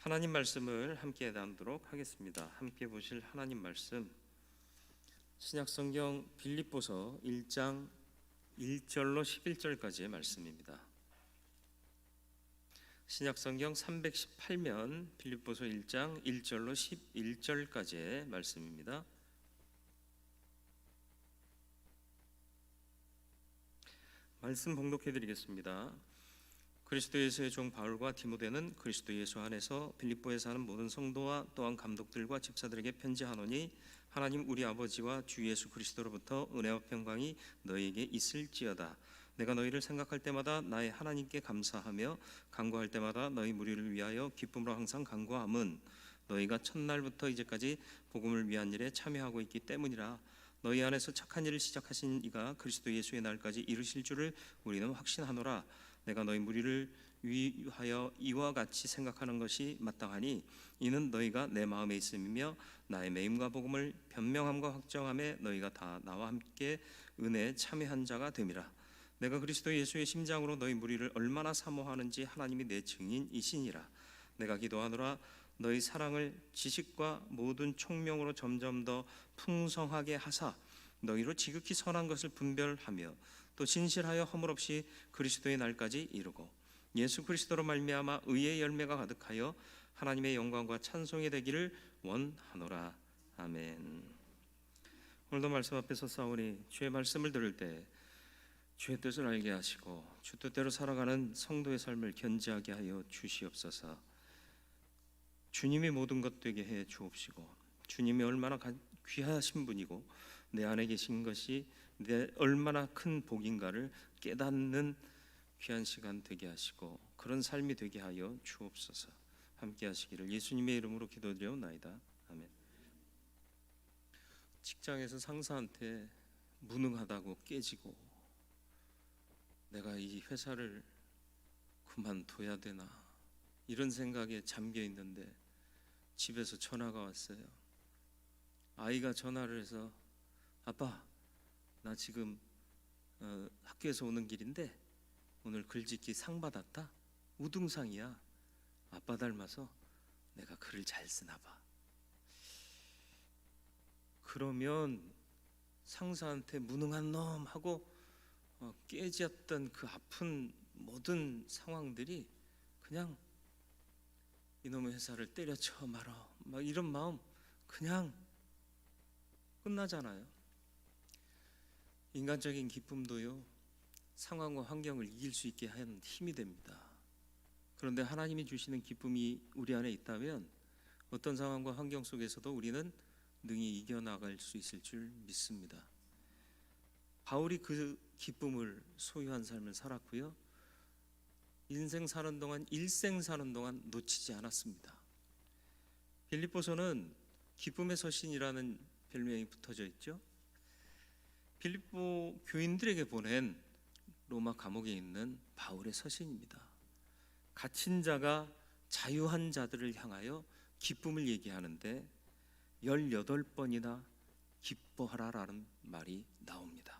하나님 말씀을 함께 나누도록 하겠습니다. 함께 보실 하나님 말씀 신약성경 빌립보서 1장 1절로 11절까지의 말씀입니다. 신약성경 318면 빌립보서 1장 1절로 11절까지의 말씀입니다. 말씀 봉독해 드리겠습니다. 그리스도 예수의 종 바울과 디모데는 그리스도 예수 안에서 빌립보에 사는 모든 성도와 또한 감독들과 집사들에게 편지하노니 하나님 우리 아버지와 주 예수 그리스도로부터 은혜와 평강이 너희에게 있을지어다. 내가 너희를 생각할 때마다 나의 하나님께 감사하며 간구할 때마다 너희 무리를 위하여 기쁨으로 항상 간구함은 너희가 첫날부터 이제까지 복음을 위한 일에 참여하고 있기 때문이라. 너희 안에서 착한 일을 시작하신 이가 그리스도 예수의 날까지 이루실 줄을 우리는 확신하노라. 내가 너희 무리를 위하여 이와 같이 생각하는 것이 마땅하니 이는 너희가 내 마음에 있음이며 나의 매임과 복음을 변명함과 확정함에 너희가 다 나와 함께 은혜에 참여한 자가 됨이라. 내가 그리스도 예수의 심장으로 너희 무리를 얼마나 사모하는지 하나님이 내 증인이시니라. 내가 기도하노라. 너희 사랑을 지식과 모든 총명으로 점점 더 풍성하게 하사 너희로 지극히 선한 것을 분별하며 또 진실하여 허물 없이 그리스도의 날까지 이루고 예수 그리스도로 말미암아 의의 열매가 가득하여 하나님의 영광과 찬송이 되기를 원하노라. 아멘. 오늘도 말씀 앞에서 싸우니 주의 말씀을 들을 때 주의 뜻을 알게 하시고 주 뜻대로 살아가는 성도의 삶을 견지하게 하여 주시옵소서. 주님이 모든 것 되게 해 주옵시고 주님이 얼마나 귀하신 분이고 내 안에 계신 것이 내 얼마나 큰 복인가를 깨닫는 귀한 시간 되게 하시고 그런 삶이 되게 하여 주옵소서. 함께 하시기를 예수님의 이름으로 기도드려옵나이다. 아멘. 직장에서 상사한테 무능하다고 깨지고 내가 이 회사를 그만둬야 되나 이런 생각에 잠겨 있는데 집에서 전화가 왔어요. 아이가 전화를 해서 아빠 나 지금 학교에서 오는 길인데 오늘 글짓기 상 받았다. 우등상이야. 아빠 닮아서 내가 글을 잘 쓰나 봐. 그러면 상사한테 무능한 놈 하고 깨졌던 그 아픈 모든 상황들이 그냥 이놈의 회사를 때려쳐 말아 막 이런 마음 그냥 끝나잖아요. 인간적인 기쁨도요 상황과 환경을 이길 수 있게 하는 힘이 됩니다. 그런데 하나님이 주시는 기쁨이 우리 안에 있다면 어떤 상황과 환경 속에서도 우리는 능히 이겨나갈 수 있을 줄 믿습니다. 바울이 그 기쁨을 소유한 삶을 살았고요, 인생 사는 동안 일생 사는 동안 놓치지 않았습니다. 빌립보서는 기쁨의 서신이라는 별명이 붙어져 있죠. 빌립보 교인들에게 보낸 로마 감옥에 있는 바울의 서신입니다. 갇힌 자가 자유한 자들을 향하여 기쁨을 얘기하는데 18번이나 기뻐하라라는 말이 나옵니다.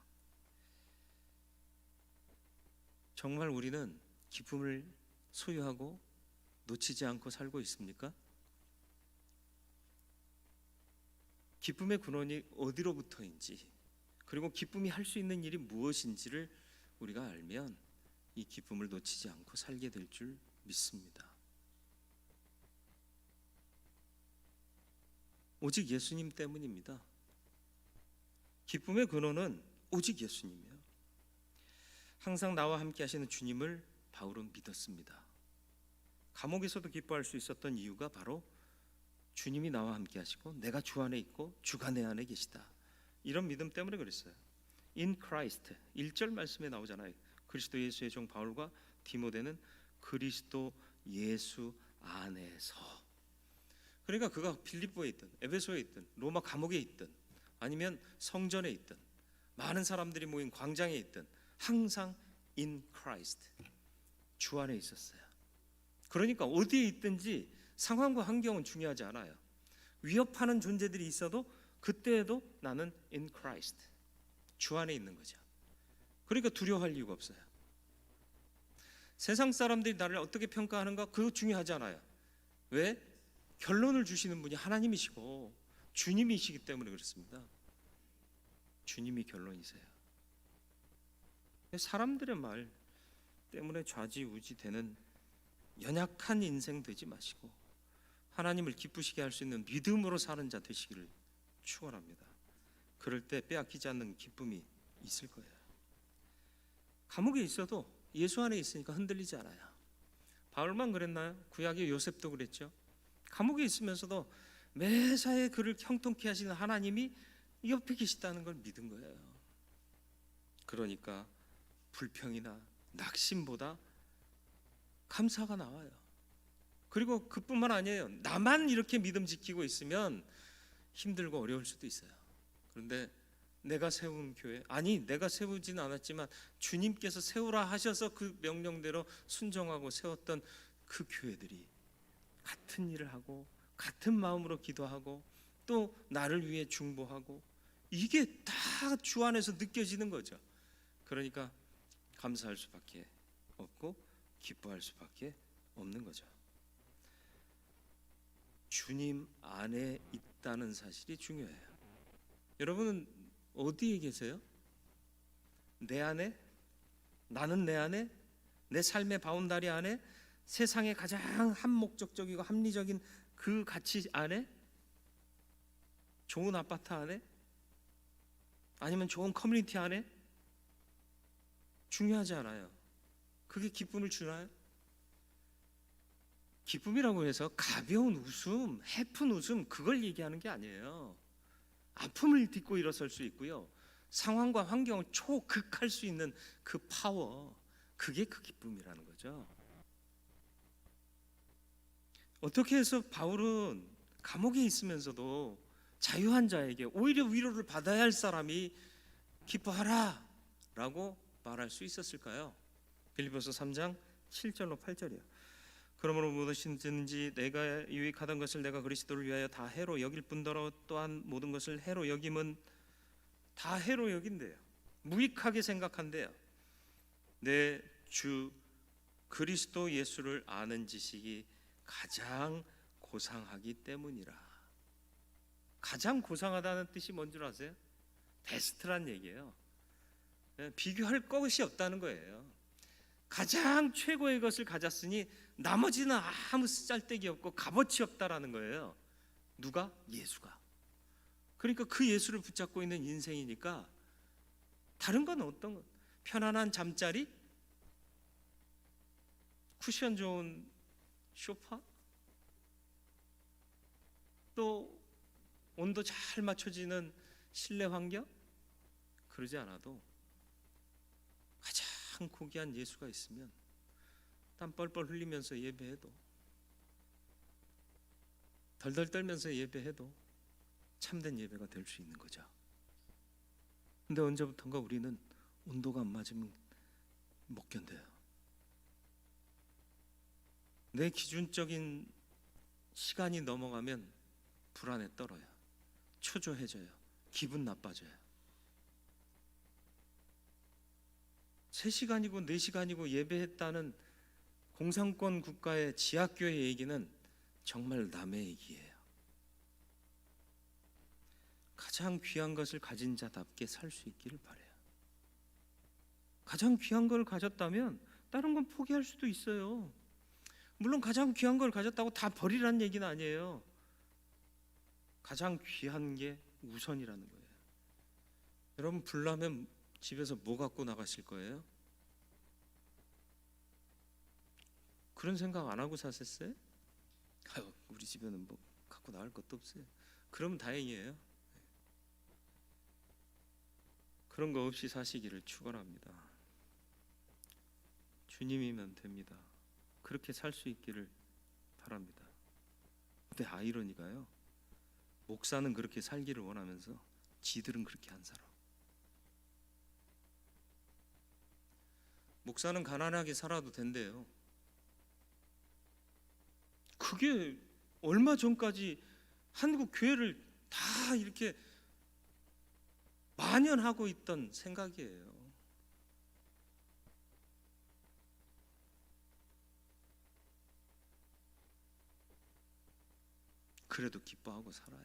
정말 우리는 기쁨을 소유하고 놓치지 않고 살고 있습니까? 기쁨의 근원이 어디로부터인지 그리고 기쁨이 할 수 있는 일이 무엇인지를 우리가 알면 이 기쁨을 놓치지 않고 살게 될 줄 믿습니다. 오직 예수님 때문입니다. 기쁨의 근원은 오직 예수님이에요. 항상 나와 함께 하시는 주님을 바울은 믿었습니다. 감옥에서도 기뻐할 수 있었던 이유가 바로 주님이 나와 함께 하시고 내가 주 안에 있고 주가 내 안에 계시다. 이런 믿음 때문에 그랬어요. In Christ 1절 말씀에 나오잖아요. 그리스도 예수의 종 바울과 디모데는 그리스도 예수 안에서. 그러니까 그가 빌립보에 있든 에베소에 있든 로마 감옥에 있든 아니면 성전에 있든 많은 사람들이 모인 광장에 있든 항상 in Christ 주 안에 있었어요. 그러니까 어디에 있든지 상황과 환경은 중요하지 않아요. 위협하는 존재들이 있어도 그때에도 나는 in Christ 주 안에 있는 거죠. 그러니까 두려워할 이유가 없어요. 세상 사람들이 나를 어떻게 평가하는가 그거 중요하지 않아요. 왜? 결론을 주시는 분이 하나님이시고 주님이시기 때문에 그렇습니다. 주님이 결론이세요. 사람들의 말 때문에 좌지우지 되는 연약한 인생 되지 마시고 하나님을 기쁘시게 할 수 있는 믿음으로 사는 자 되시기를 축원합니다. 그럴 때 빼앗기지 않는 기쁨이 있을 거예요. 감옥에 있어도 예수 안에 있으니까 흔들리지 않아요. 바울만 그랬나요? 구약의 요셉도 그랬죠. 감옥에 있으면서도 매사에 그를 형통케 하시는 하나님이 옆에 계시다는 걸 믿은 거예요. 그러니까 불평이나 낙심보다 감사가 나와요. 그리고 그뿐만 아니에요. 나만 이렇게 믿음 지키고 있으면 힘들고 어려울 수도 있어요. 그런데 내가 세운 교회, 아니 내가 세우진 않았지만 주님께서 세우라 하셔서 그 명령대로 순종하고 세웠던 그 교회들이 같은 일을 하고 같은 마음으로 기도하고 또 나를 위해 중보하고 이게 다 주 안에서 느껴지는 거죠. 그러니까 감사할 수밖에 없고 기뻐할 수밖에 없는 거죠. 주님 안에 있다는 사실이 중요해요. 여러분은 어디에 계세요? 내 안에? 나는 내 안에? 내 삶의 바운다리 안에? 세상의 가장 한목적적이고 합리적인 그 가치 안에? 좋은 아파트 안에? 아니면 좋은 커뮤니티 안에? 중요하지 않아요. 그게 기쁨을 주나요? 기쁨이라고 해서 가벼운 웃음, 해픈 웃음 그걸 얘기하는 게 아니에요. 아픔을 딛고 일어설 수 있고요. 상황과 환경을 초극할 수 있는 그 파워, 그게 그 기쁨이라는 거죠. 어떻게 해서 바울은 감옥에 있으면서도 자유한 자에게 오히려 위로를 받아야 할 사람이 기뻐하라 라고 말할 수 있었을까요? 빌립보서 3장 7절로 8절이요. 그러므로 무엇이든지 내가 유익하던 것을 내가 그리스도를 위하여 다 해로 여길 뿐더러 또한 모든 것을 해로 여김은 다 해로 여긴대요. 무익하게 생각한대요. 내 주 그리스도 예수를 아는 지식이 가장 고상하기 때문이라. 가장 고상하다는 뜻이 뭔 줄 아세요? 베스트란 얘기예요. 비교할 것이 없다는 거예요. 가장 최고의 것을 가졌으니 나머지는 아무 쓸데기 없고 값어치 없다라는 거예요. 누가? 예수가. 그러니까 그 예수를 붙잡고 있는 인생이니까 다른 건 어떤 것? 편안한 잠자리? 쿠션 좋은 소파? 또 온도 잘 맞춰지는 실내 환경? 그러지 않아도 가장 고귀한 예수가 있으면 땀 뻘뻘 흘리면서 예배해도 덜덜 떨면서 예배해도 참된 예배가 될 수 있는 거죠. 근데 언제부턴가 우리는 온도가 안 맞으면 못 견뎌요. 내 기준적인 시간이 넘어가면 불안에 떨어요. 초조해져요. 기분 나빠져요. 3시간이고 4시간이고 예배했다는 공산권 국가의 지하교회 얘기는 정말 남의 얘기예요. 가장 귀한 것을 가진 자답게 살 수 있기를 바라요. 가장 귀한 걸 가졌다면 다른 건 포기할 수도 있어요. 물론 가장 귀한 걸 가졌다고 다 버리라는 얘기는 아니에요. 가장 귀한 게 우선이라는 거예요. 여러분 불나면 집에서 뭐 갖고 나가실 거예요? 그런 생각 안 하고 사셨어요? 아유, 우리 집에는 뭐 갖고 나갈 것도 없어요. 그러면 다행이에요. 그런 거 없이 사시기를 축원합니다. 주님이면 됩니다. 그렇게 살 수 있기를 바랍니다. 근데 아이러니가요. 목사는 그렇게 살기를 원하면서 지들은 그렇게 안 살아. 목사는 가난하게 살아도 된대요. 그게 얼마 전까지 한국 교회를 다 이렇게 만연하고 있던 생각이에요. 그래도 기뻐하고 살아요.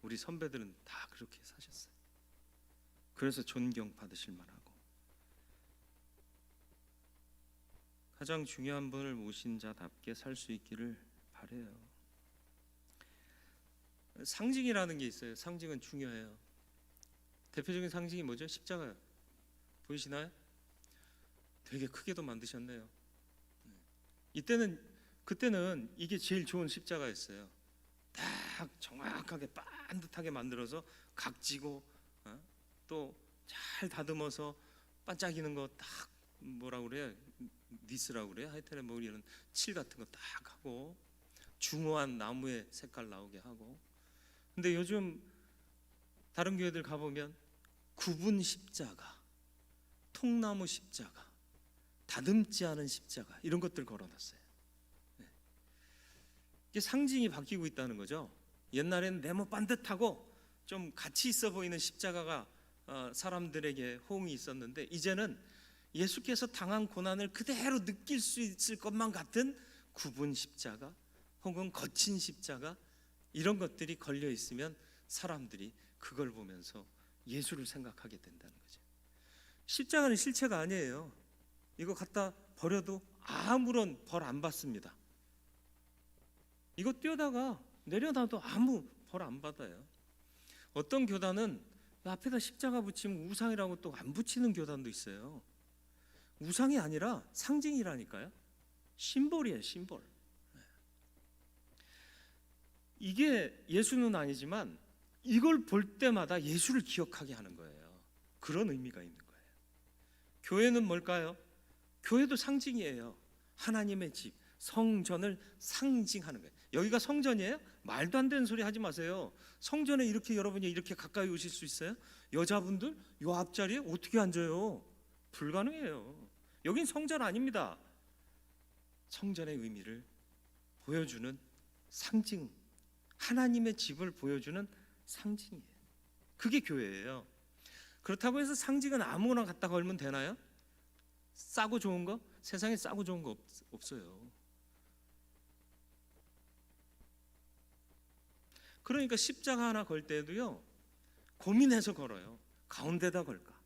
우리 선배들은 다 그렇게 사셨어요. 그래서 존경 받으실 만하고, 가장 중요한 분을 모신 자답게 살 수 있기를 바래요. 상징이라는 게 있어요. 상징은 중요해요. 대표적인 상징이 뭐죠? 십자가요. 보이시나요? 되게 크게도 만드셨네요. 그때는 이게 제일 좋은 십자가였어요. 딱 정확하게 반듯하게 만들어서 각지고, 또 잘 다듬어서 반짝이는 거 딱, 뭐라고 그래요? 니스라고 그래요? 하여튼 뭐 이런 칠 같은 거 딱 하고, 중후한 나무의 색깔 나오게 하고. 근데 요즘 다른 교회들 가보면 구분 십자가, 통나무 십자가, 다듬지 않은 십자가, 이런 것들 걸어놨어요. 이게 상징이 바뀌고 있다는 거죠. 옛날에는 네모 반듯하고 좀 가치 있어 보이는 십자가가 사람들에게 호응이 있었는데, 이제는 예수께서 당한 고난을 그대로 느낄 수 있을 것만 같은 구분 십자가 혹은 거친 십자가, 이런 것들이 걸려 있으면 사람들이 그걸 보면서 예수를 생각하게 된다는 거죠. 십자가는 실체가 아니에요. 이거 갖다 버려도 아무런 벌 안 받습니다. 이거 띄어다가 내려놔도 아무 벌 안 받아요. 어떤 교단은 앞에다 십자가 붙이면 우상이라고 또 안 붙이는 교단도 있어요. 우상이 아니라 상징이라니까요. 심볼이에요, 심볼. 이게 예수는 아니지만 이걸 볼 때마다 예수를 기억하게 하는 거예요. 그런 의미가 있는 거예요. 교회는 뭘까요? 교회도 상징이에요. 하나님의 집, 성전을 상징하는 거예요. 여기가 성전이에요? 말도 안 되는 소리 하지 마세요. 성전에 이렇게 여러분이 이렇게 가까이 오실 수 있어요? 여자분들 요 앞자리에 어떻게 앉아요? 불가능해요. 여긴 성전 아닙니다. 성전의 의미를 보여주는 상징, 하나님의 집을 보여주는 상징이에요. 그게 교회예요. 그렇다고 해서 상징은 아무거나 갖다 걸면 되나요? 싸고 좋은 거? 세상에 싸고 좋은 거 없어요. 그러니까 십자가 하나 걸 때도요, 고민해서 걸어요. 가운데다 걸까?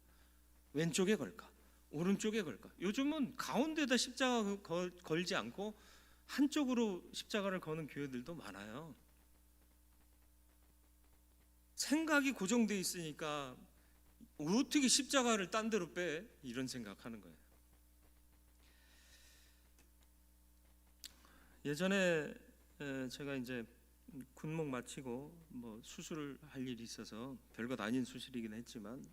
왼쪽에 걸까? 오른쪽에 걸까? 요즘은 가운데다 십자가 걸지 않고 한쪽으로 십자가를 거는 교회들도 많아요. 생각이 고정돼 있으니까 어떻게 십자가를 딴 데로 빼? 이런 생각하는 거예요. 예전에 제가 이제 군목 마치고 뭐 수술을 할 일이 있어서 별것 아닌 수술이긴 했지만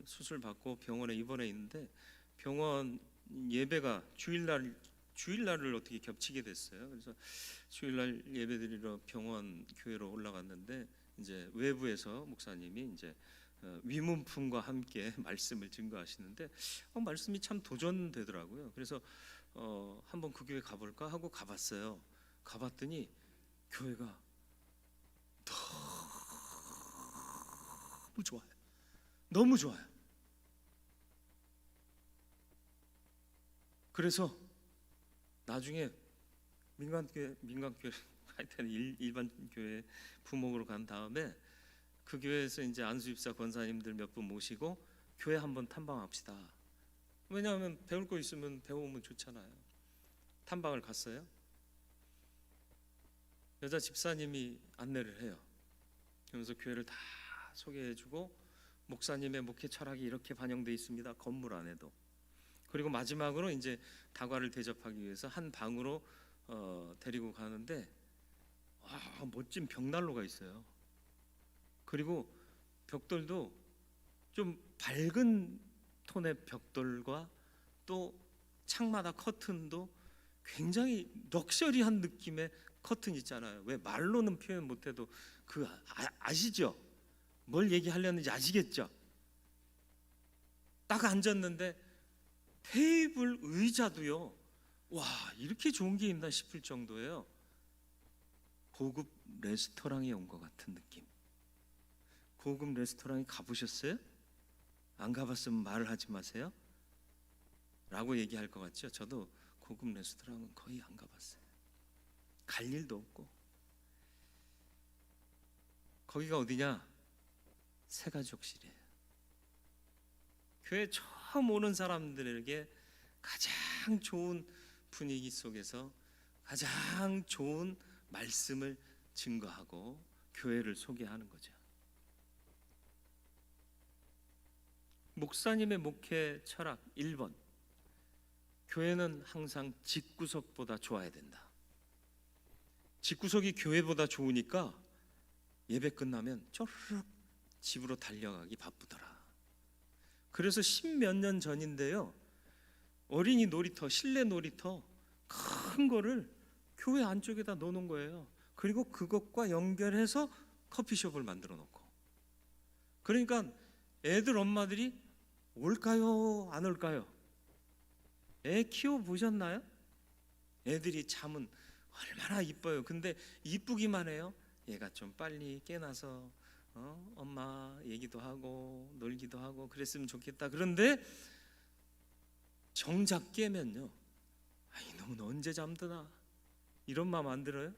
수술 받고 병원에 입원해 있는데, 병원 예배가 주일날을 어떻게 겹치게 됐어요. 그래서 주일날 예배드리러 병원 교회로 올라갔는데, 이제 외부에서 목사님이 이제 위문품과 함께 말씀을 증거하시는데 말씀이 참 도전되더라고요. 그래서 한번 그 교회 가볼까 하고 가봤어요. 가봤더니 교회가 너무 좋아요. 너무 좋아요. 그래서 나중에 민간교회 하여튼 일반 교회 부목으로 간 다음에 그 교회에서 이제 안수집사 권사님들 몇 분 모시고 교회 한번 탐방합시다. 왜냐하면 배울 거 있으면 배우면 좋잖아요. 탐방을 갔어요. 여자 집사님이 안내를 해요. 그러면서 교회를 다 소개해주고, 목사님의 목회 철학이 이렇게 반영되어 있습니다. 건물 안에도. 그리고 마지막으로 이제 다과를 대접하기 위해서 한 방으로 데리고 가는데, 멋진 벽난로가 있어요. 그리고 벽돌도 좀 밝은 톤의 벽돌과 또 창마다 커튼도 굉장히 럭셔리한 느낌의 커튼 있잖아요. 왜 말로는 표현 못해도 그 아시죠? 뭘 얘기하려는지 아시겠죠? 딱 앉았는데 테이블 의자도요, 와 이렇게 좋은 게 있나 싶을 정도예요. 고급 레스토랑에 온 것 같은 느낌. 고급 레스토랑에 가보셨어요? 안 가봤으면 말을 하지 마세요 라고 얘기할 것 같죠? 저도 고급 레스토랑은 거의 안 가봤어요. 갈 일도 없고. 거기가 어디냐? 새가족실이에요. 교회 처음 오는 사람들에게 가장 좋은 분위기 속에서 가장 좋은 말씀을 증거하고 교회를 소개하는 거죠. 목사님의 목회 철학 1번, 교회는 항상 집구석보다 좋아야 된다. 집구석이 교회보다 좋으니까 예배 끝나면 쪼르륵 집으로 달려가기 바쁘더라. 그래서 10몇 년 전인데요, 어린이 놀이터, 실내 놀이터 큰 거를 교회 안쪽에다 넣어놓은 거예요. 그리고 그것과 연결해서 커피숍을 만들어 놓고, 그러니까 애들 엄마들이 올까요 안 올까요? 애 키워보셨나요? 애들이 잠은 얼마나 이뻐요. 근데 이쁘기만 해요. 얘가 좀 빨리 깨나서 엄마 얘기도 하고 놀기도 하고 그랬으면 좋겠다. 그런데 정작 깨면요, 이놈은 언제 잠드나 이런 마음 안 들어요?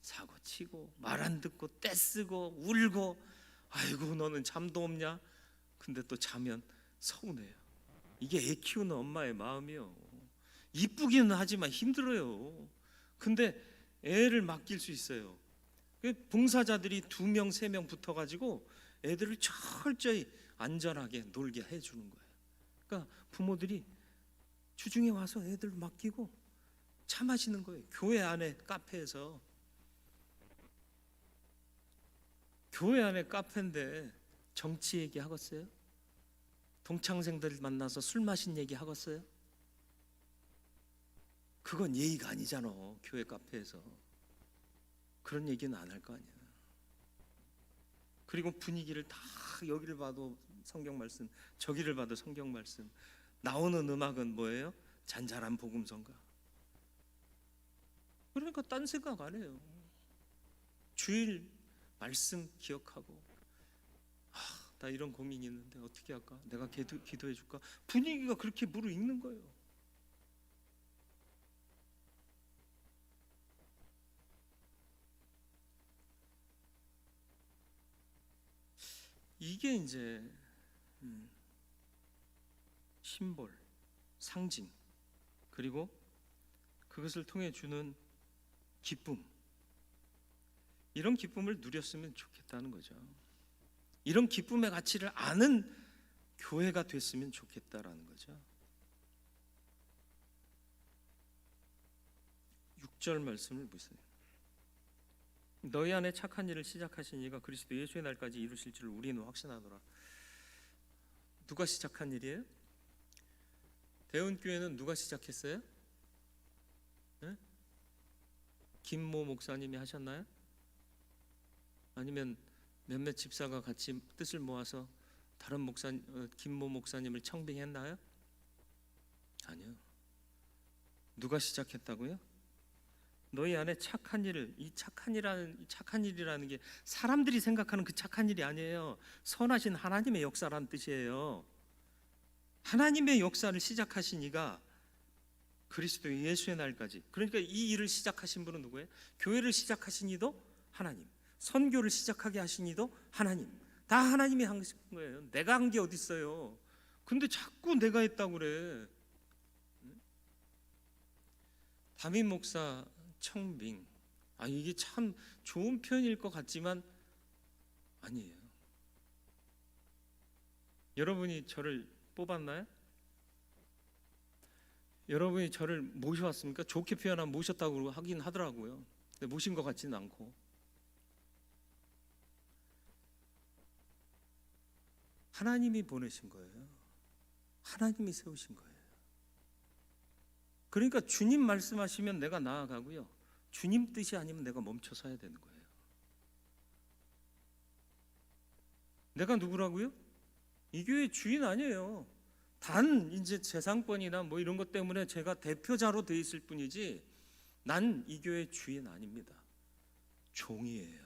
사고 치고 말 안 듣고 떼쓰고 울고, 아이고 너는 잠도 없냐? 근데 또 자면 서운해요. 이게 애 키우는 엄마의 마음이요. 이쁘기는 하지만 힘들어요. 근데 애를 맡길 수 있어요. 봉사자들이 2명 3명 붙어가지고 애들을 철저히 안전하게 놀게 해주는 거예요. 그러니까 부모들이 주중에 와서 애들 맡기고 차 마시는 거예요. 교회 안에 카페에서. 교회 안에 카페인데 정치 얘기 하겠어요? 동창생들 만나서 술 마신 얘기 하겠어요? 그건 예의가 아니잖아. 교회 카페에서 그런 얘기는 안 할 거 아니야. 그리고 분위기를 다, 여기를 봐도 성경 말씀, 저기를 봐도 성경 말씀, 나오는 음악은 뭐예요? 잔잔한 복음성가. 그러니까 딴 생각 안 해요. 주일 말씀 기억하고, 나 이런 고민이 있는데 어떻게 할까? 내가 기도해 줄까? 분위기가 그렇게 무르익는 거예요. 이게 이제 심볼, 상징, 그리고 그것을 통해 주는 기쁨, 이런 기쁨을 누렸으면 좋겠다는 거죠. 이런 기쁨의 가치를 아는 교회가 됐으면 좋겠다라는 거죠. 6절 말씀을 보세요. 너희 안에 착한 일을 시작하신 이가 그리스도 예수의 날까지 이루실 줄 우리는 확신하노라. 누가 시작한 일이에요? 대운교회는 누가 시작했어요? 네? 김모 목사님이 하셨나요? 아니면 몇몇 집사가 같이 뜻을 모아서 다른 김모 목사님을 청빙했나요? 아니요. 누가 시작했다고요? 너희 안에 착한 일을, 이 착한 일이라는 게 사람들이 생각하는 그 착한 일이 아니에요. 선하신 하나님의 역사라는 뜻이에요. 하나님의 역사를 시작하신 이가 그리스도 예수의 날까지, 그러니까 이 일을 시작하신 분은 누구예요? 교회를 시작하신 이도 하나님, 선교를 시작하게 하신 이도 하나님, 다 하나님이 한 거예요. 내가 한 게 어디 있어요? 근데 자꾸 내가 했다고 그래. 담임 목사 청빙, 이게 참 좋은 표현일 것 같지만 아니에요. 여러분이 저를 뽑았나요? 여러분이 저를 모셔왔습니까? 좋게 표현하면 모셨다고 하긴 하더라고요. 근데 모신 것 같지는 않고, 하나님이 보내신 거예요. 하나님이 세우신 거예요. 그러니까 주님 말씀하시면 내가 나아가고요, 주님 뜻이 아니면 내가 멈춰 서야 되는 거예요. 내가 누구라고요? 이 교회 주인 아니에요. 단 이제 재산권이나 뭐 이런 것 때문에 제가 대표자로 돼 있을 뿐이지 난 이 교회 주인 아닙니다. 종이에요.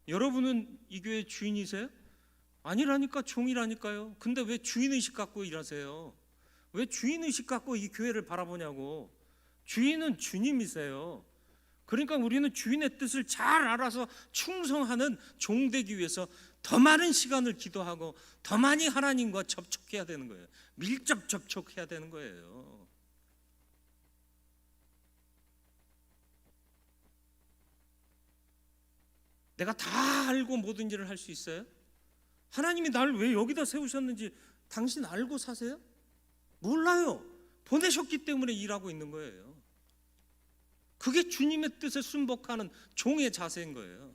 여러분은 이 교회 주인이세요? 아니라니까, 종이라니까요. 근데 왜 주인의식 갖고 일하세요? 왜 주인의식 갖고 이 교회를 바라보냐고. 주인은 주님이세요. 그러니까 우리는 주인의 뜻을 잘 알아서 충성하는 종 되기 위해서 더 많은 시간을 기도하고 더 많이 하나님과 접촉해야 되는 거예요. 밀접 접촉해야 되는 거예요. 내가 다 알고 모든 일을 할 수 있어요? 하나님이 나를 왜 여기다 세우셨는지 당신 알고 사세요? 몰라요. 보내셨기 때문에 일하고 있는 거예요. 그게 주님의 뜻에 순복하는 종의 자세인 거예요.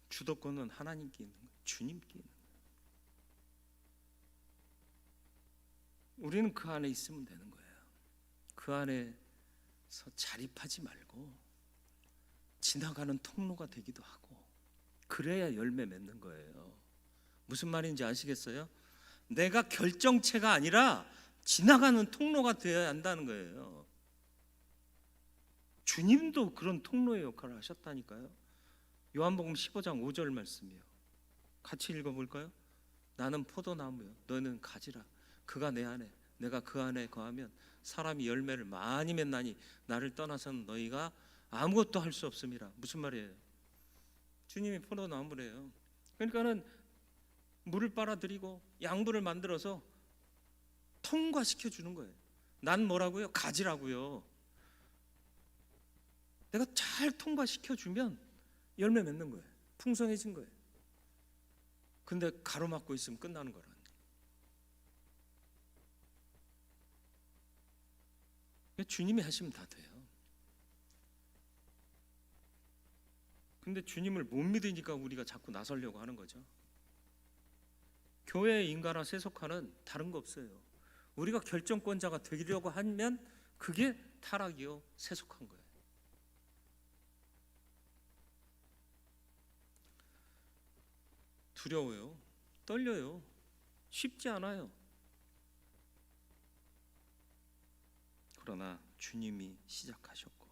주도권은 하나님께 있는 거예요. 주님께 있는 거예요. 우리는 그 안에 있으면 되는 거예요. 그 안에서 자립하지 말고 지나가는 통로가 되기도 하고, 그래야 열매 맺는 거예요. 무슨 말인지 아시겠어요? 내가 결정체가 아니라 지나가는 통로가 되어야 한다는 거예요. 주님도 그런 통로의 역할을 하셨다니까요. 요한복음 15장 5절 말씀이요. 같이 읽어볼까요? 나는 포도나무요, 너는 가지라. 그가 내 안에, 내가 그 안에 거하면 사람이 열매를 많이 맺나니 나를 떠나서는 너희가 아무것도 할 수 없음이라. 무슨 말이에요? 주님이 포도나무래요. 그러니까는 물을 빨아들이고 양분을 만들어서 통과시켜 주는 거예요. 난 뭐라고요? 가지라고요. 내가 잘 통과시켜 주면 열매 맺는 거예요. 풍성해진 거예요. 근데 가로막고 있으면 끝나는 거라는 거예요. 주님이 하시면 다 돼요. 근데 주님을 못 믿으니까 우리가 자꾸 나서려고 하는 거죠. 교회의 인가나 세속화는 다른 거 없어요. 우리가 결정권자가 되려고 하면 그게 타락이요, 세속한 거예요. 두려워요. 떨려요. 쉽지 않아요. 그러나 주님이 시작하셨고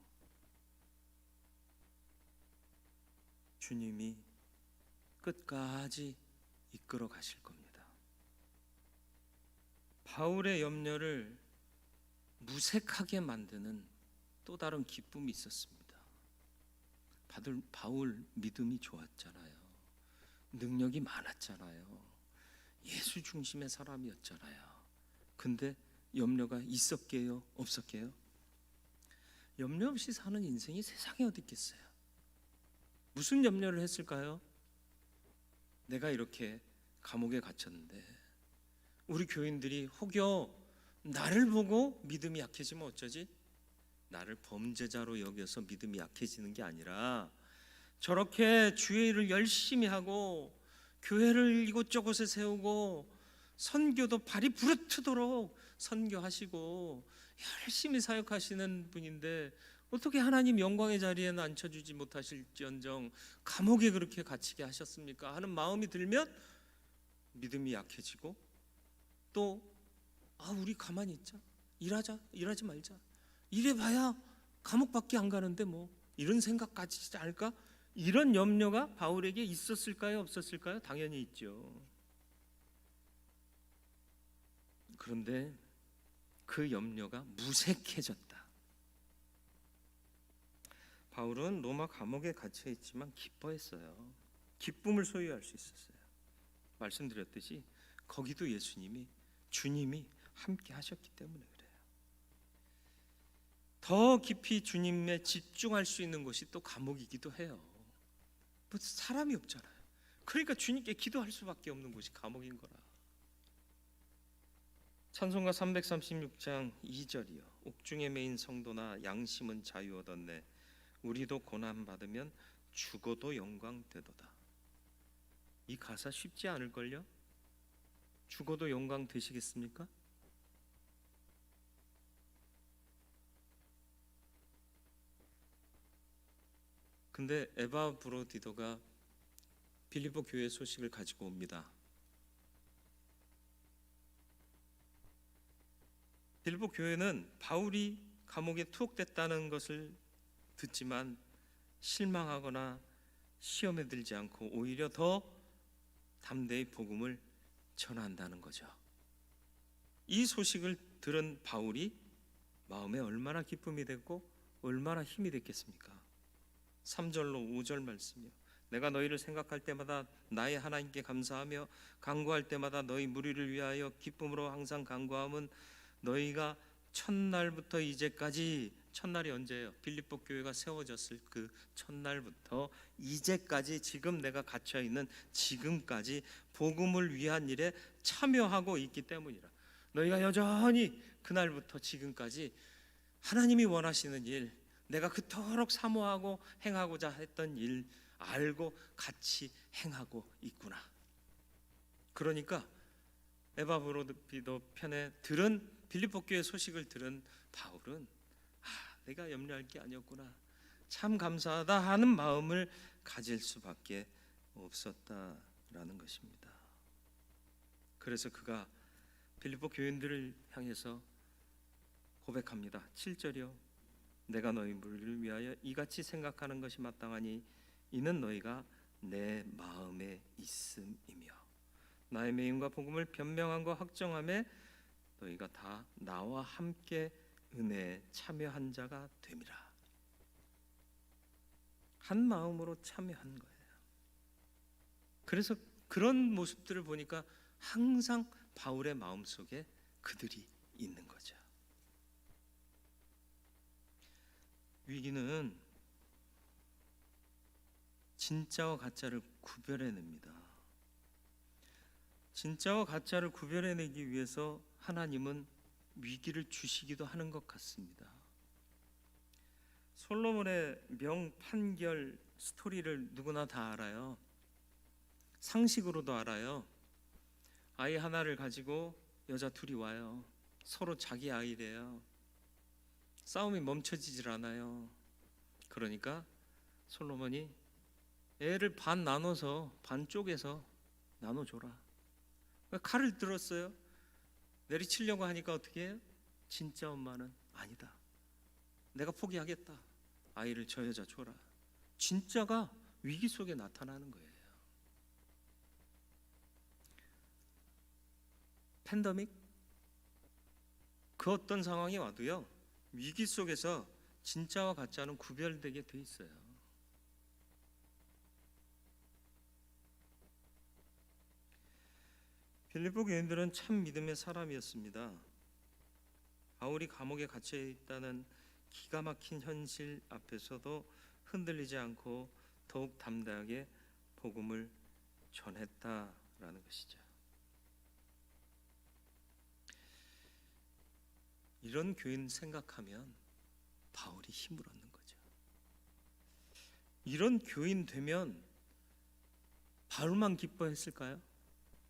주님이 끝까지 이끌어 가실 겁니다. 바울의 염려를 무색하게 만드는 또 다른 기쁨이 있었습니다. 바울 믿음이 좋았잖아요. 능력이 많았잖아요. 예수 중심의 사람이었잖아요. 근데 염려가 있었게요? 없었게요? 염려 없이 사는 인생이 세상에 어디 있겠어요? 무슨 염려를 했을까요? 내가 이렇게 감옥에 갇혔는데 우리 교인들이 혹여 나를 보고 믿음이 약해지면 어쩌지? 나를 범죄자로 여겨서 믿음이 약해지는 게 아니라 저렇게 주의 일을 열심히 하고 교회를 이곳저곳에 세우고 선교도 발이 부르트도록 선교하시고 열심히 사역하시는 분인데 어떻게 하나님 영광의 자리에는 앉혀주지 못하실지언정 감옥에 그렇게 갇히게 하셨습니까? 하는 마음이 들면 믿음이 약해지고 또 우리 가만히 있자, 일하지 말자, 이래봐야 감옥밖에 안 가는데 뭐 이런 생각까지 하지 않을까? 이런 염려가 바울에게 있었을까요? 없었을까요? 당연히 있죠. 그런데 그 염려가 무색해졌다. 바울은 로마 감옥에 갇혀 있지만 기뻐했어요. 기쁨을 소유할 수 있었어요. 말씀드렸듯이 거기도 주님이 함께 하셨기 때문에 그래요. 더 깊이 주님에 집중할 수 있는 곳이 또 감옥이기도 해요. 뭐 사람이 없잖아요. 그러니까 주님께 기도할 수밖에 없는 곳이 감옥인 거라. 찬송가 336장 2절이요. 옥중에 매인 성도나 양심은 자유 얻었네. 우리도 고난 받으면 죽어도 영광 되도다. 이 가사 쉽지 않을걸요? 죽어도 영광 되시겠습니까? 근데 에바 브로디도가 빌립보 교회 소식을 가지고 옵니다. 빌립보 교회는 바울이 감옥에 투옥됐다는 것을 듣지만 실망하거나 시험에 들지 않고 오히려 더 담대히 복음을 전한다는 거죠. 이 소식을 들은 바울이 마음에 얼마나 기쁨이 됐고 얼마나 힘이 됐겠습니까? 3절로 5절 말씀이요. 내가 너희를 생각할 때마다 나의 하나님께 감사하며 간구할 때마다 너희 무리를 위하여 기쁨으로 항상 간구함은 너희가 첫날부터 이제까지, 첫날이 언제예요? 빌립보 교회가 세워졌을 그 첫날부터 이제까지, 지금 내가 갇혀 있는 지금까지 복음을 위한 일에 참여하고 있기 때문이라. 너희가 여전히 그날부터 지금까지 하나님이 원하시는 일, 내가 그토록 사모하고 행하고자 했던 일 알고 같이 행하고 있구나. 그러니까 에바브로비도 편에 들은 빌립보 교회 소식을 들은 바울은 내가 염려할 게 아니었구나, 참 감사하다 하는 마음을 가질 수밖에 없었다라는 것입니다. 그래서 그가 빌립보 교인들을 향해서 고백합니다. 7절이요. 내가 너희 무리를 위하여 이같이 생각하는 것이 마땅하니 이는 너희가 내 마음에 있음이며 나의 메임과 복음을 변명함과 확정함에 너희가 다 나와 함께 은혜에 참여한 자가 됨이라. 한 마음으로 참여한 거예요. 그래서 그런 모습들을 보니까 항상 바울의 마음속에 그들이 있는 거죠. 위기는 진짜와 가짜를 구별해냅니다. 진짜와 가짜를 구별해내기 위해서 하나님은 위기를 주시기도 하는 것 같습니다. 솔로몬의 명판결 스토리를 누구나 다 알아요. 상식으로도 알아요. 아이 하나를 가지고 여자 둘이 와요. 서로 자기 아이래요. 싸움이 멈춰지질 않아요. 그러니까 솔로몬이 애를 반 나눠서, 반 쪼개서 나눠줘라. 칼을 들었어요. 내리치려고 하니까 어떻게 해요? 진짜 엄마는 아니다, 내가 포기하겠다, 아이를 저 여자 줘라. 진짜가 위기 속에 나타나는 거예요. 팬데믹, 그 어떤 상황이 와도요, 위기 속에서 진짜와 가짜는 구별되게 돼 있어요. 빌립보 교인들은 참 믿음의 사람이었습니다. 바울이 감옥에 갇혀 있다는 기가 막힌 현실 앞에서도 흔들리지 않고 더욱 담대하게 복음을 전했다라는 것이죠. 이런 교인 생각하면 바울이 힘을 얻는 거죠. 이런 교인 되면 바울만 기뻐했을까요?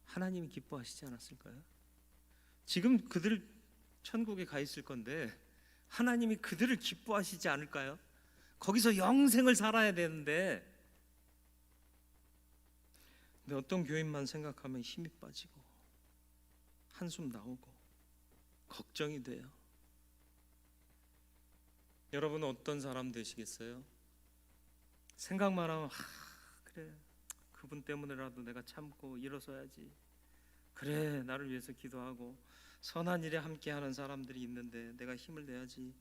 하나님이 기뻐하시지 않았을까요? 지금 그들 천국에 가 있을 건데 하나님이 그들을 기뻐하시지 않을까요? 거기서 영생을 살아야 되는데. 근데 어떤 교인만 생각하면 힘이 빠지고 한숨 나오고 걱정이 돼요. 여러분은 어떤 사람 되시겠어요? 생각만 하면 그래, 그분 때문에라도 내가 참고 일어서야지, 그래 나를 위해서 기도하고 선한 일에 함께하는 사람들이 있는데 내가 힘을 내야지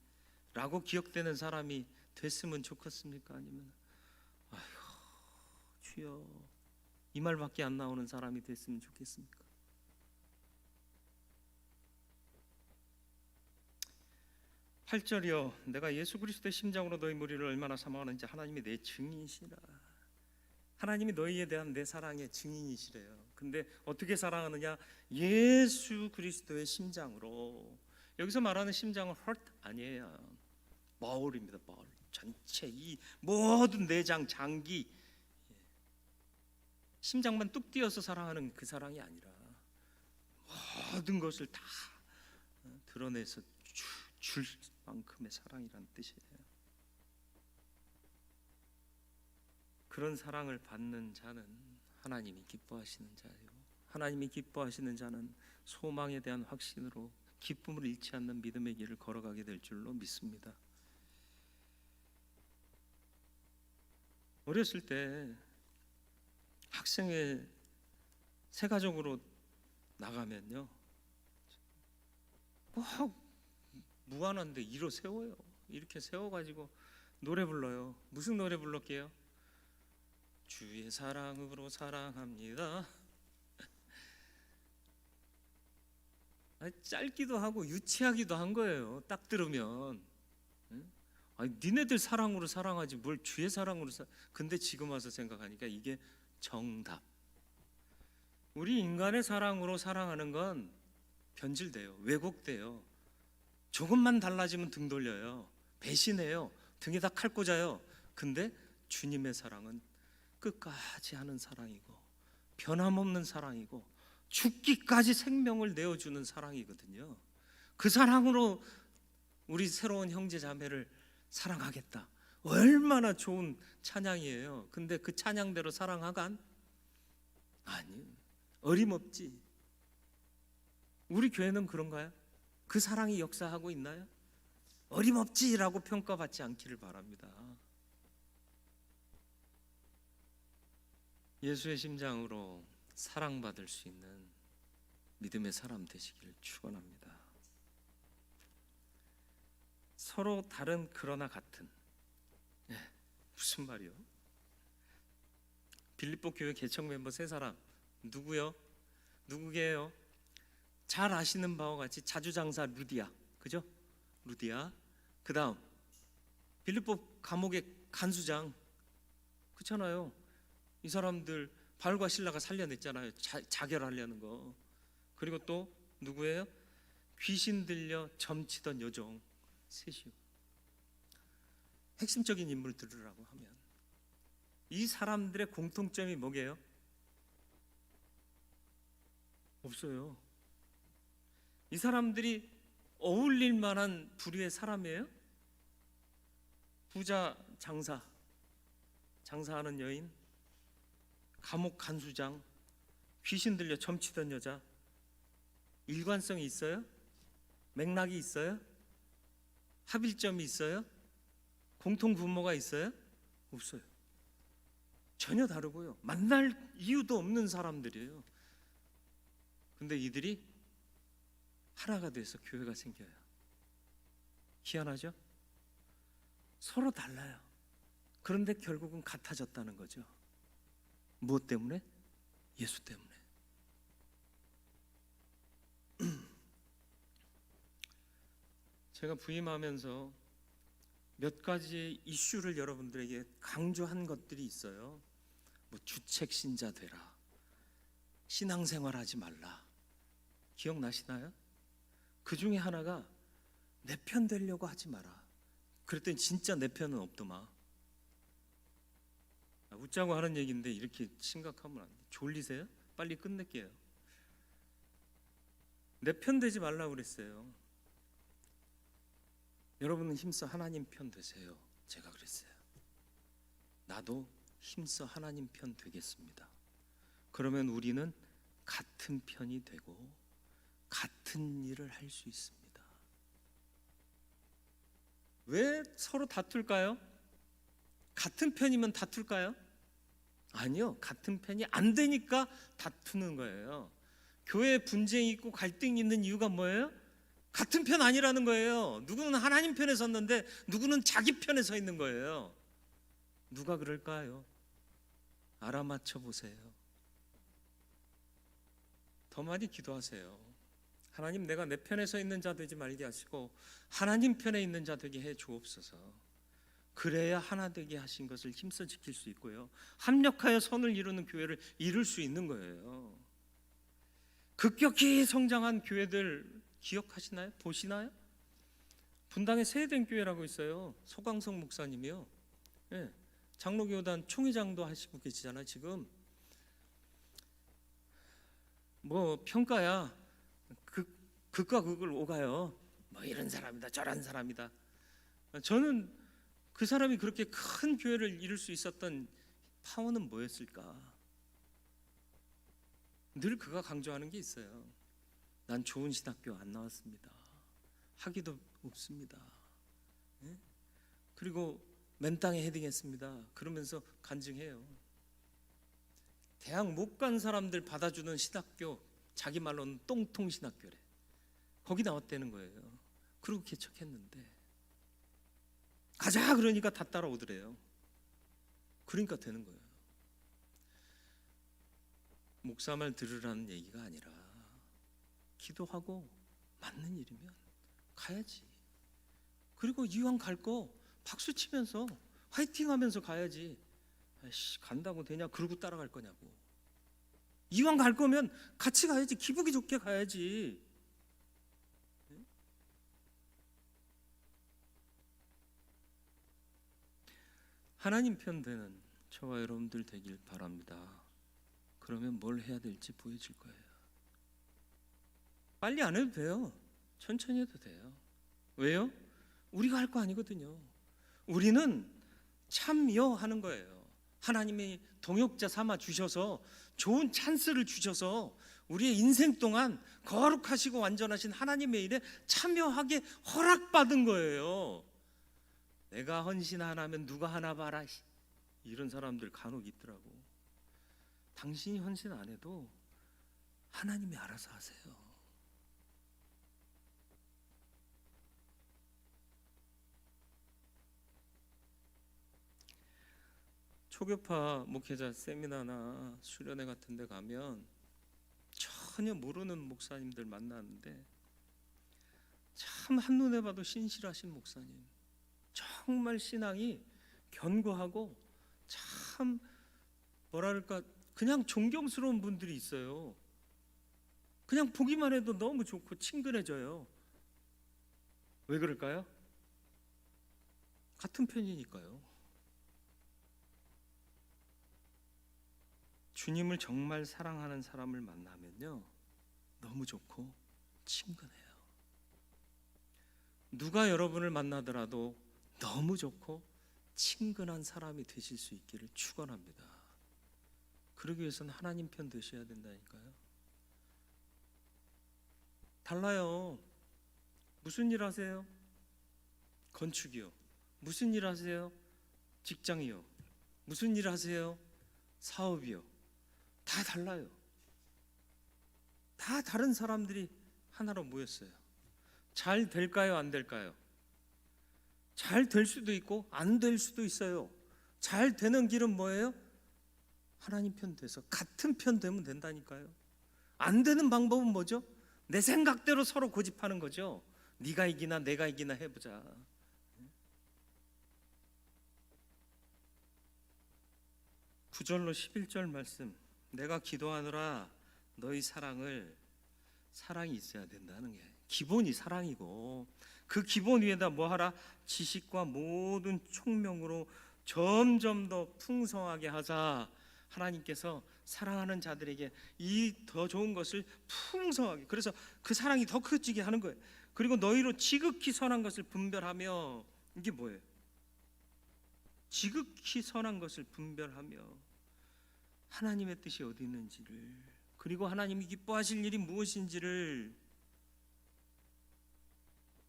라고 기억되는 사람이 됐으면 좋겠습니까? 아니면 아휴 주여, 이 말밖에 안 나오는 사람이 됐으면 좋겠습니까? 8절이요. 내가 예수 그리스도의 심장으로 너희 무리를 얼마나 사모하는지 하나님이 내 증인이시라. 하나님이 너희에 대한 내 사랑의 증인이시래요. 근데 어떻게 사랑하느냐? 예수 그리스도의 심장으로. 여기서 말하는 심장은 heart 아니에요. bowl입니다. bowl. 전체 이 모든 내장, 장기, 심장만 뚝 띄어서 사랑하는 그 사랑이 아니라 모든 것을 다 드러내서 줄 만큼의 사랑이란 뜻이에요. 그런 사랑을 받는 자는 하나님이 기뻐하시는 자예요. 하나님이 기뻐하시는 자는 소망에 대한 확신으로 기쁨을 잃지 않는 믿음의 길을 걸어가게 될 줄로 믿습니다. 어렸을 때 학생회 새가족으로 나가면요, 꼭 무한한데 이로 세워요. 이렇게 세워가지고 노래 불러요. 무슨 노래 불렀게요? 주의 사랑으로 사랑합니다. 짧기도 하고 유치하기도 한 거예요. 딱 들으면. 아니, 니네들 사랑으로 사랑하지 뭘 주의 사랑으로 근데 지금 와서 생각하니까 이게 정답. 우리 인간의 사랑으로 사랑하는 건 변질돼요. 왜곡돼요. 조금만 달라지면 등 돌려요. 배신해요. 등에다 칼 꽂아요. 근데 주님의 사랑은 끝까지 하는 사랑이고 변함없는 사랑이고 죽기까지 생명을 내어주는 사랑이거든요. 그 사랑으로 우리 새로운 형제 자매를 사랑하겠다. 얼마나 좋은 찬양이에요. 근데 그 찬양대로 사랑하간? 아니, 어림없지. 우리 교회는 그런가요? 그 사랑이 역사하고 있나요? 어림없지라고 평가받지 않기를 바랍니다. 예수의 심장으로 사랑받을 수 있는 믿음의 사람 되시기를 축원합니다. 서로 다른 그러나 같은. 무슨 말이요? 빌립보 교회 개척 멤버 3사람 누구요? 누구게요? 잘 아시는 바와 같이 자주장사 루디아, 그죠? 루디아. 그 다음 빌립보 감옥의 간수장, 그렇잖아요. 이 사람들 바울과 실라가 살려냈잖아요. 자결하려는 거. 그리고 또 누구예요? 귀신 들려 점치던 여종 셋이요. 핵심적인 인물들이라고 하면 이 사람들의 공통점이 뭐게요? 없어요. 이 사람들이 어울릴 만한 부류의 사람이에요? 부자 장사하는 여인, 감옥 간수장, 귀신 들려 점치던 여자. 일관성이 있어요? 맥락이 있어요? 합일점이 있어요? 공통 분모가 있어요? 없어요. 전혀 다르고요. 만날 이유도 없는 사람들이에요. 근데 이들이 하나가 돼서 교회가 생겨요. 희한하죠? 서로 달라요. 그런데 결국은 같아졌다는 거죠. 무엇 때문에? 예수 때문에. 제가 부임하면서 몇 가지 이슈를 여러분들에게 강조한 것들이 있어요. 뭐 주책 신자 되라, 신앙생활 하지 말라. 기억나시나요? 그 중에 하나가 내 편 되려고 하지 마라. 그랬더니 진짜 내 편은 없더만. 웃자고 하는 얘기인데 이렇게 심각하면 안 돼. 졸리세요? 빨리 끝낼게요. 내 편 되지 말라고 그랬어요. 여러분은 힘써 하나님 편 되세요. 제가 그랬어요. 나도 힘써 하나님 편 되겠습니다. 그러면 우리는 같은 편이 되고 같은 일을 할 수 있습니다. 왜 서로 다툴까요? 같은 편이면 다툴까요? 아니요. 같은 편이 안 되니까 다투는 거예요. 교회에 분쟁이 있고 갈등이 있는 이유가 뭐예요? 같은 편 아니라는 거예요. 누구는 하나님 편에 섰는데 누구는 자기 편에 서 있는 거예요. 누가 그럴까요? 알아맞혀 보세요. 더 많이 기도하세요. 하나님, 내가 내 편에 서 있는 자 되지 말게 하시고 하나님 편에 있는 자 되게 해 주옵소서. 그래야 하나 되게 하신 것을 힘써 지킬 수 있고요, 합력하여 선을 이루는 교회를 이룰 수 있는 거예요. 급격히 성장한 교회들 기억하시나요? 보시나요? 분당에 세eden 교회라고 있어요. 소강성 목사님이요. 네. 장로교단 총회장도 하시고 계시잖아요. 지금 뭐 평가야 극과 극을 오가요. 뭐 이런 사람이다 저런 사람이다. 저는 그 사람이 그렇게 큰 교회를 이룰 수 있었던 파워는 뭐였을까? 늘 그가 강조하는 게 있어요. 난 좋은 신학교 안 나왔습니다. 학위도 없습니다. 네? 그리고 맨 땅에 헤딩했습니다. 그러면서 간증해요. 대학 못 간 사람들 받아주는 신학교, 자기 말로는 똥통 신학교래. 거기 나왔다는 거예요. 그리고 개척했는데 가자 그러니까 다 따라오더래요. 그러니까 되는 거예요. 목사 말 들으라는 얘기가 아니라 기도하고 맞는 일이면 가야지. 그리고 이왕 갈 거 박수 치면서 화이팅 하면서 가야지. 아이씨, 간다고 되냐? 그러고 따라갈 거냐고. 이왕 갈 거면 같이 가야지. 기분이 좋게 가야지. 하나님 편 되는 저와 여러분들 되길 바랍니다. 그러면 뭘 해야 될지 보여질 거예요. 빨리 안 해도 돼요. 천천히 해도 돼요. 왜요? 우리가 할 거 아니거든요. 우리는 참여하는 거예요. 하나님이 동역자 삼아 주셔서 좋은 찬스를 주셔서 우리의 인생 동안 거룩하시고 완전하신 하나님의 일에 참여하게 허락받은 거예요. 내가 헌신 안 하면 누가 하나 봐라, 이런 사람들 간혹 있더라고. 당신이 헌신 안 해도 하나님이 알아서 하세요. 초교파 목회자 세미나나 수련회 같은 데 가면 전혀 모르는 목사님들 만나는데 참 한눈에 봐도 신실하신 목사님, 정말 신앙이 견고하고 참 뭐랄까 그냥 존경스러운 분들이 있어요. 그냥 보기만 해도 너무 좋고 친근해져요. 왜 그럴까요? 같은 편이니까요. 주님을 정말 사랑하는 사람을 만나면요, 너무 좋고 친근해요. 누가 여러분을 만나더라도 너무 좋고 친근한 사람이 되실 수 있기를 축원합니다. 그러기 위해서는 하나님 편 되셔야 된다니까요. 달라요. 무슨 일 하세요? 건축이요. 무슨 일 하세요? 직장이요. 무슨 일 하세요? 사업이요. 다 달라요. 다 다른 사람들이 하나로 모였어요. 잘 될까요? 안 될까요? 잘 될 수도 있고 안 될 수도 있어요. 잘 되는 길은 뭐예요? 하나님 편 돼서 같은 편 되면 된다니까요. 안 되는 방법은 뭐죠? 내 생각대로 서로 고집하는 거죠. 네가 이기나 내가 이기나 해보자. 9절로 11절 말씀, 내가 기도하노라 너희 사랑이 있어야 된다는 게 기본이 사랑이고, 그 기본 위에다 뭐하라? 지식과 모든 총명으로 점점 더 풍성하게 하자. 하나님께서 사랑하는 자들에게 이 더 좋은 것을 풍성하게, 그래서 그 사랑이 더 커지게 하는 거예요. 그리고 너희로 지극히 선한 것을 분별하며, 이게 뭐예요? 지극히 선한 것을 분별하며 하나님의 뜻이 어디 있는지를, 그리고 하나님이 기뻐하실 일이 무엇인지를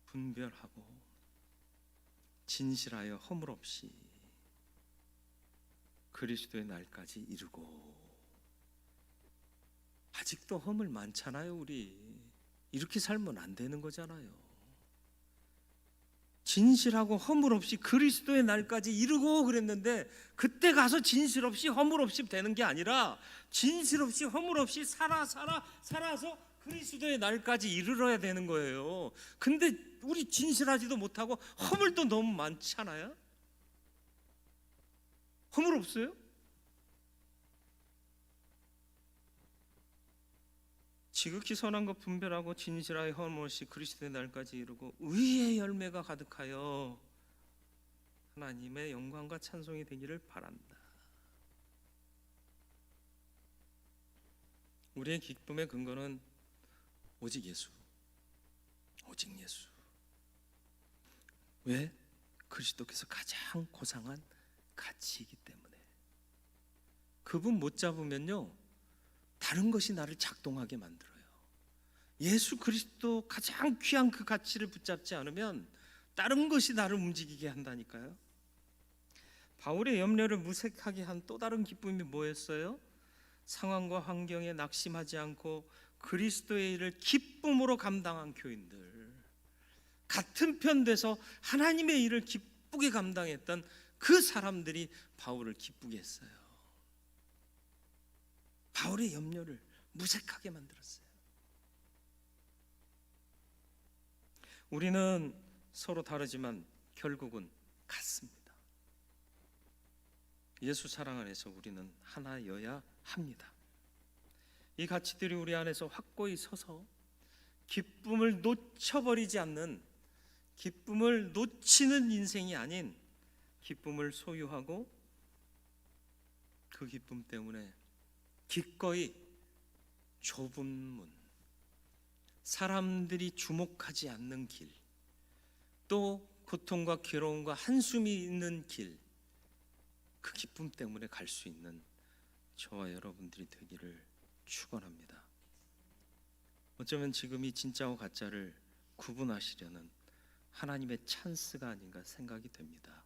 분별하고 진실하여 허물 없이 그리스도의 날까지 이루고. 아직도 허물 많잖아요. 우리 이렇게 살면 안 되는 거잖아요. 진실하고 허물 없이 그리스도의 날까지 이루고 그랬는데, 그때 가서 진실 없이 허물 없이 되는 게 아니라 진실 없이 허물 없이 살아서 그리스도의 날까지 이르러야 되는 거예요. 근데 우리 진실하지도 못하고 허물도 너무 많잖아요. 허물 없어요? 지극히 선한 것 분별하고 진실하여 허물 없이 그리스도의 날까지 이루고 의의 열매가 가득하여 하나님의 영광과 찬송이 되기를 바란다. 우리의 기쁨의 근거는 오직 예수, 오직 예수. 왜? 그리스도께서 가장 고상한 가치이기 때문에. 그분 못 잡으면요, 다른 것이 나를 작동하게 만들어요. 예수 그리스도 가장 귀한 그 가치를 붙잡지 않으면 다른 것이 나를 움직이게 한다니까요. 바울의 염려를 무색하게 한 또 다른 기쁨이 뭐였어요? 상황과 환경에 낙심하지 않고 그리스도의 일을 기쁨으로 감당한 교인들, 같은 편 돼서 하나님의 일을 기쁘게 감당했던 그 사람들이 바울을 기쁘게 했어요. 바울의 염려를 무색하게 만들었어요. 우리는 서로 다르지만 결국은 같습니다. 예수 사랑 안에서 우리는 하나여야 합니다. 이 가치들이 우리 안에서 확고히 서서 기쁨을 놓쳐버리지 않는, 기쁨을 놓치는 인생이 아닌 기쁨을 소유하고 그 기쁨 때문에 기꺼이 좁은 문, 사람들이 주목하지 않는 길, 또 고통과 괴로움과 한숨이 있는 길, 그 기쁨 때문에 갈 수 있는 저와 여러분들이 되기를 축원합니다. 어쩌면 지금이 진짜와 가짜를 구분하시려는 하나님의 찬스가 아닌가 생각이 됩니다.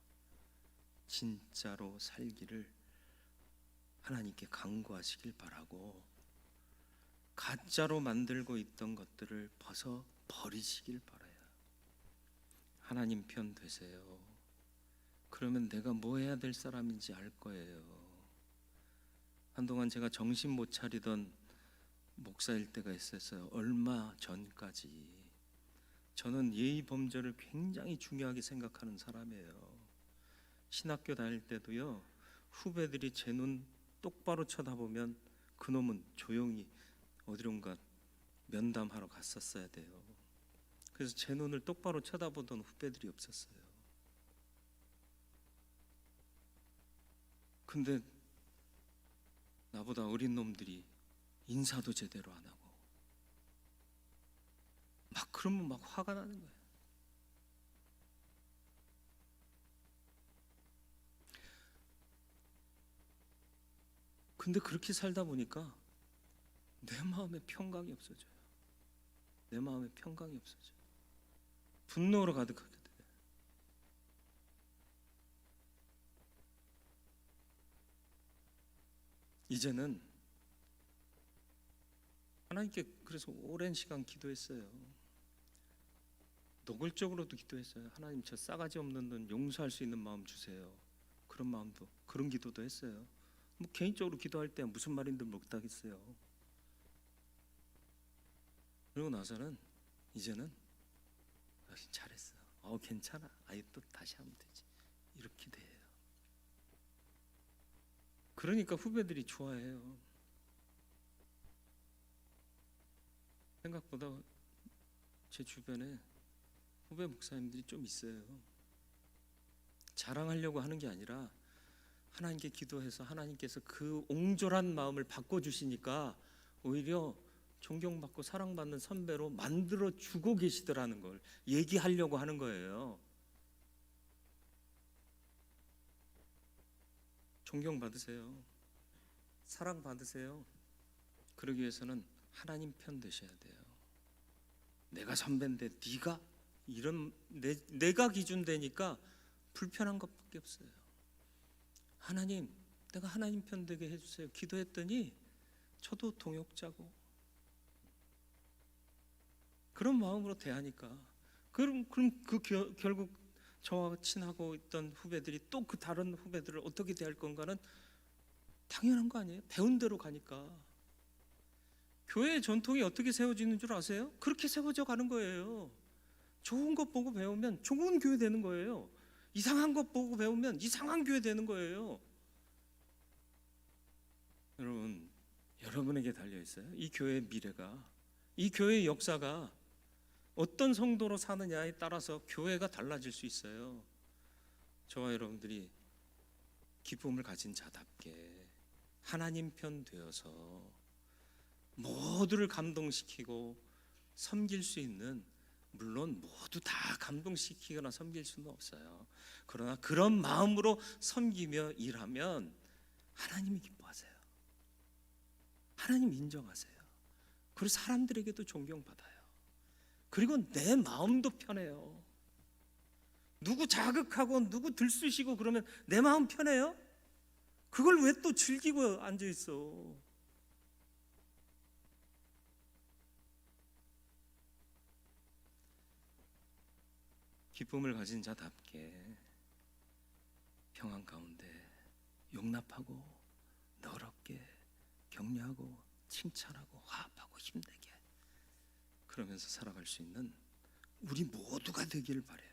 진짜로 살기를 하나님께 간구하시길 바라고, 가짜로 만들고 있던 것들을 벗어 버리시길 바라요. 하나님 편 되세요. 그러면 내가 뭐 해야 될 사람인지 알 거예요. 한동안 제가 정신 못 차리던 목사일 때가 있었어요. 얼마 전까지. 저는 예의 범절을 굉장히 중요하게 생각하는 사람이에요. 신학교 다닐 때도요, 후배들이 제 눈 똑바로 쳐다보면 그놈은 조용히 어디론가 면담하러 갔었어야 돼요. 그래서 제 눈을 똑바로 쳐다보던 후배들이 없었어요. 근데 나보다 어린 놈들이 인사도 제대로 안 하고 막 그러면 막 화가 나는 거예요. 근데 그렇게 살다 보니까 내 마음에 평강이 없어져요. 내 마음에 평강이 없어져요. 분노로 가득하게 돼요. 이제는 하나님께 그래서 오랜 시간 기도했어요. 노골적으로도 기도했어요. 하나님, 저 싸가지 없는 분 용서할 수 있는 마음 주세요. 그런 마음도, 그런 기도도 했어요. 뭐 개인적으로 기도할 때 무슨 말인지 못하겠어요. 그러고 나서는 이제는 잘했어. 괜찮아. 아예 또 다시 하면 되지. 이렇게 돼요. 그러니까 후배들이 좋아해요. 생각보다 제 주변에 후배 목사님들이 좀 있어요. 자랑하려고 하는 게 아니라 하나님께 기도해서 하나님께서 그 옹졸한 마음을 바꿔주시니까 오히려 존경받고 사랑받는 선배로 만들어 주고 계시더라는 걸 얘기하려고 하는 거예요. 존경받으세요. 사랑받으세요. 그러기 위해서는 하나님 편 되셔야 돼요. 내가 선배인데 네가 이런 내가 기준 되니까 불편한 것밖에 없어요. 하나님, 내가 하나님 편 되게 해주세요. 기도했더니 저도 동역자고 그런 마음으로 대하니까 그럼 결국 저와 친하고 있던 후배들이 또 그 다른 후배들을 어떻게 대할 건가는 당연한 거 아니에요? 배운 대로 가니까. 교회의 전통이 어떻게 세워지는 줄 아세요? 그렇게 세워져 가는 거예요. 좋은 것 보고 배우면 좋은 교회 되는 거예요. 이상한 것 보고 배우면 이상한 교회 되는 거예요. 여러분, 여러분에게 달려 있어요. 이 교회의 미래가, 이 교회의 역사가 어떤 성도로 사느냐에 따라서 교회가 달라질 수 있어요. 저와 여러분들이 기쁨을 가진 자답게 하나님 편 되어서 모두를 감동시키고 섬길 수 있는, 물론 모두 다 감동시키거나 섬길 수는 없어요. 그러나 그런 마음으로 섬기며 일하면 하나님이 기뻐하세요. 하나님 인정하세요. 그리고 사람들에게도 존경받아요. 그리고 내 마음도 편해요. 누구 자극하고 누구 들쑤시고 그러면 내 마음 편해요? 그걸 왜 또 즐기고 앉아있어? 기쁨을 가진 자답게 평안 가운데 용납하고 너럽게 격려하고 칭찬하고 화합하고 힘내게 그러면서 살아갈 수 있는 우리 모두가 되기를 바라요.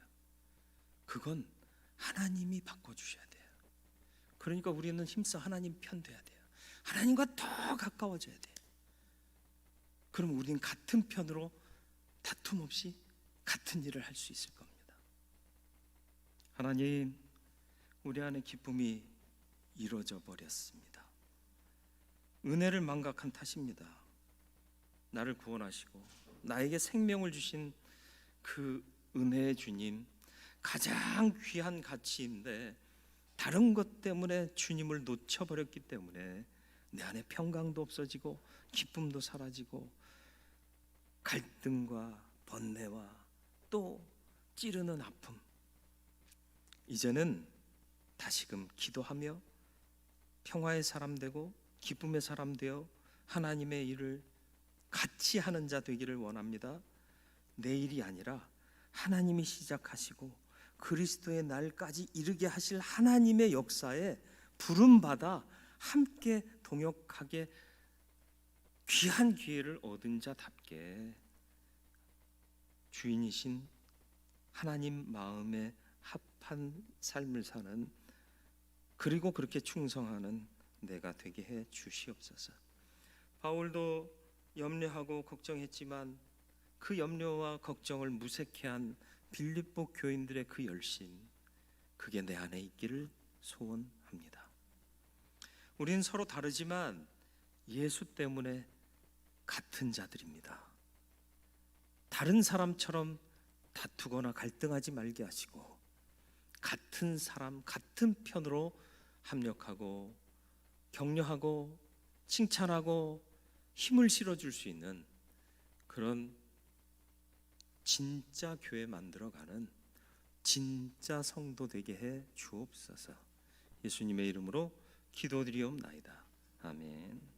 그건 하나님이 바꿔주셔야 돼요. 그러니까 우리는 힘써 하나님 편 돼야 돼요. 하나님과 더 가까워져야 돼요. 그럼 우리는 같은 편으로 다툼 없이 같은 일을 할 수 있을 겁니다. 하나님, 우리 안에 기쁨이 이루어져 버렸습니다. 은혜를 망각한 탓입니다. 나를 구원하시고 나에게 생명을 주신 그 은혜의 주님, 가장 귀한 가치인데 다른 것 때문에 주님을 놓쳐버렸기 때문에 내 안에 평강도 없어지고 기쁨도 사라지고 갈등과 번뇌와 또 찌르는 아픔. 이제는 다시금 기도하며 평화의 사람 되고 기쁨의 사람 되어 하나님의 일을 같이 하는 자 되기를 원합니다. 내일이 아니라 하나님이 시작하시고 그리스도의 날까지 이르게 하실 하나님의 역사에 부름받아 함께 동역하게 귀한 기회를 얻은 자답게 주인이신 하나님 마음에 합한 삶을 사는, 그리고 그렇게 충성하는 내가 되게 해 주시옵소서. 바울도 염려하고 걱정했지만 그 염려와 걱정을 무색해 한 빌립보 교인들의 그 열심, 그게 내 안에 있기를 소원합니다. 우리는 서로 다르지만 예수 때문에 같은 자들입니다. 다른 사람처럼 다투거나 갈등하지 말게 하시고 같은 사람, 같은 편으로 합력하고 격려하고 칭찬하고 힘을 실어줄 수 있는 그런 진짜 교회 만들어가는 진짜 성도 되게 해 주옵소서. 예수님의 이름으로 기도드리옵나이다. 아멘.